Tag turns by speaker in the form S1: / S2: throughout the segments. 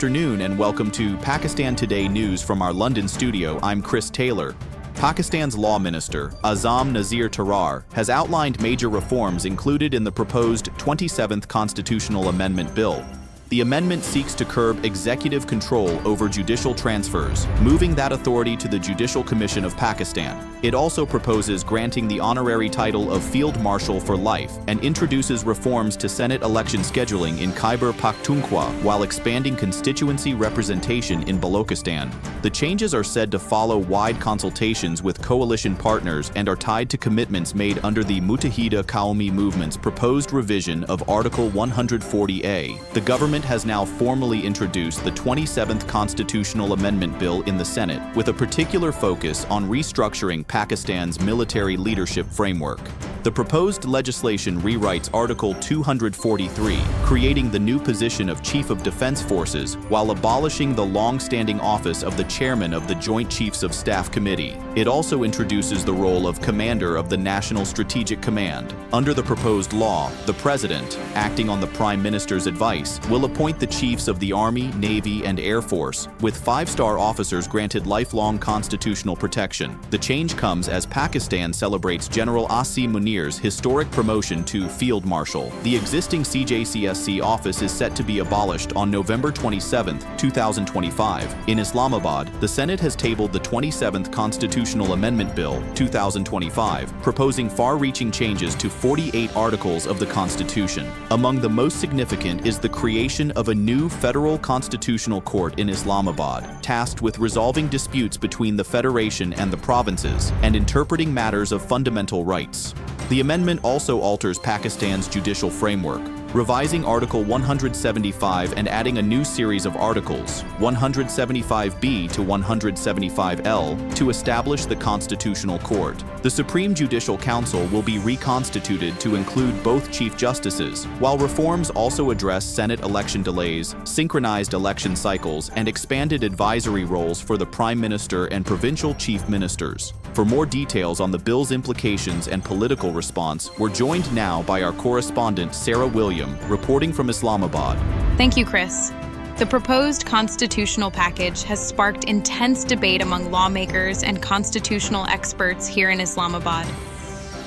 S1: afternoon and welcome to Pakistan Today News from our London studio. I'm Chris Taylor. Pakistan's Law Minister, Azam Nazir Tarar, has outlined major reforms included in the proposed 27th Constitutional Amendment Bill. The amendment seeks to curb executive control over judicial transfers, moving that authority to the Judicial Commission of Pakistan. It also proposes granting the honorary title of Field Marshal for life and introduces reforms to Senate election scheduling in Khyber Pakhtunkhwa while expanding constituency representation in Balochistan. The changes are said to follow wide consultations with coalition partners and are tied to commitments made under the Muttahida Qaumi movement's proposed revision of Article 140A. The government has now formally introduced the 27th Constitutional Amendment Bill in the Senate, with a particular focus on restructuring Pakistan's military leadership framework. The proposed legislation rewrites Article 243, creating the new position of Chief of Defense Forces while abolishing the long-standing office of the Chairman of the Joint Chiefs of Staff Committee. It also introduces the role of Commander of the National Strategic Command. Under the proposed law, the President, acting on the Prime Minister's advice, will appoint the chiefs of the Army, Navy, and Air Force, with 5-star officers granted lifelong constitutional protection. The change comes as Pakistan celebrates General Asim Munir's historic promotion to Field Marshal. The existing CJCSC office is set to be abolished on November 27, 2025. In Islamabad, the Senate has tabled the 27th Constitutional Amendment Bill, 2025, proposing far-reaching changes to 48 articles of the Constitution. Among the most significant is the creation of a new federal constitutional court in Islamabad, tasked with resolving disputes between the Federation and the provinces and interpreting matters of fundamental rights. The amendment also alters Pakistan's judicial framework, revising Article 175 and adding a new series of articles, 175B to 175L, to establish the Constitutional Court. The Supreme Judicial Council will be reconstituted to include both Chief Justices, while reforms also address Senate election delays, synchronized election cycles, and expanded advisory roles for the Prime Minister and provincial chief ministers. For more details on the bill's implications and political response, we're joined now by our correspondent Sarah Williams, reporting from Islamabad.
S2: Thank you, Chris. The proposed constitutional package has sparked intense debate among lawmakers and constitutional experts here in Islamabad.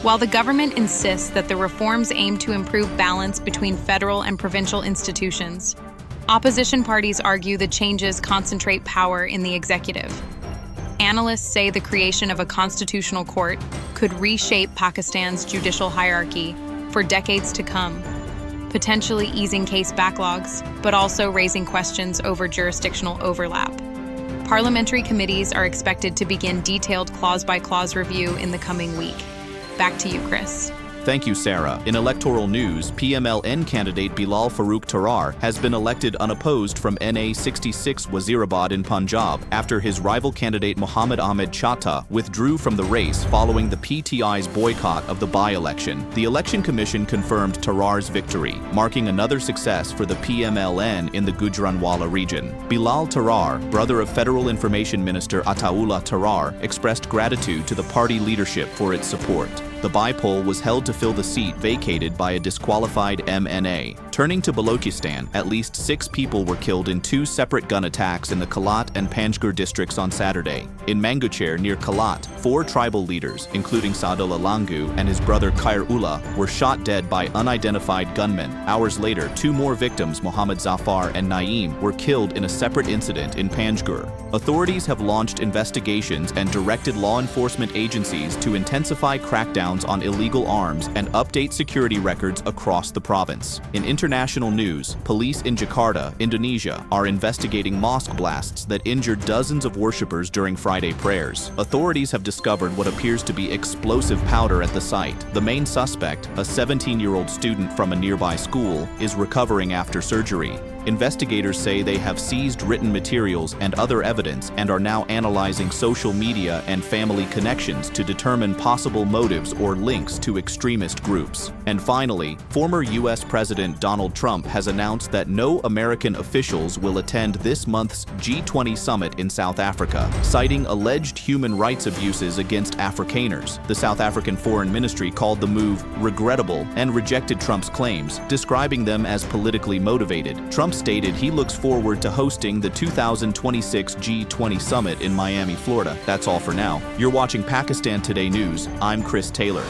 S2: While the government insists that the reforms aim to improve balance between federal and provincial institutions, opposition parties argue the changes concentrate power in the executive. Analysts say the creation of a constitutional court could reshape Pakistan's judicial hierarchy for decades to come, potentially easing case backlogs, but also raising questions over jurisdictional overlap. Parliamentary committees are expected to begin detailed clause-by-clause review in the coming week. Back to you, Chris.
S1: Thank you, Sarah. In electoral news, PMLN candidate Bilal Farooq Tarar has been elected unopposed from NA 66 Wazirabad in Punjab after his rival candidate Muhammad Ahmed Chatta withdrew from the race following the PTI's boycott of the by-election. The Election Commission confirmed Tarar's victory, marking another success for the PMLN in the Gujranwala region. Bilal Tarar, brother of Federal Information Minister Ataullah Tarar, expressed gratitude to the party leadership for its support. The by-poll was held to fill the seat vacated by a disqualified MNA. Turning to Balochistan, at least 6 people were killed in 2 separate gun attacks in the Kalat and Panjgur districts on Saturday. In Manguchair near Kalat, 4 tribal leaders, including Sadullah Langu and his brother Khair Ullah, were shot dead by unidentified gunmen. Hours later, 2 more victims, Muhammad Zafar and Naeem, were killed in a separate incident in Panjgur. Authorities have launched investigations and directed law enforcement agencies to intensify crackdowns on illegal arms and update security records across the province. In international news, police in Jakarta, Indonesia, are investigating mosque blasts that injured dozens of worshippers during Friday prayers. Authorities have discovered what appears to be explosive powder at the site. The main suspect, a 17-year-old student from a nearby school, is recovering after surgery. Investigators say they have seized written materials and other evidence and are now analyzing social media and family connections to determine possible motives or links to extremist groups. And finally, former U.S. President Donald Trump has announced that no American officials will attend this month's G20 summit in South Africa, citing alleged human rights abuses against Afrikaners. The South African Foreign Ministry called the move regrettable and rejected Trump's claims, describing them as politically motivated. Trump Trump stated he looks forward to hosting the 2026 G20 summit in Miami, Florida. That's all for now. You're watching Pakistan Today News. I'm Chris Taylor.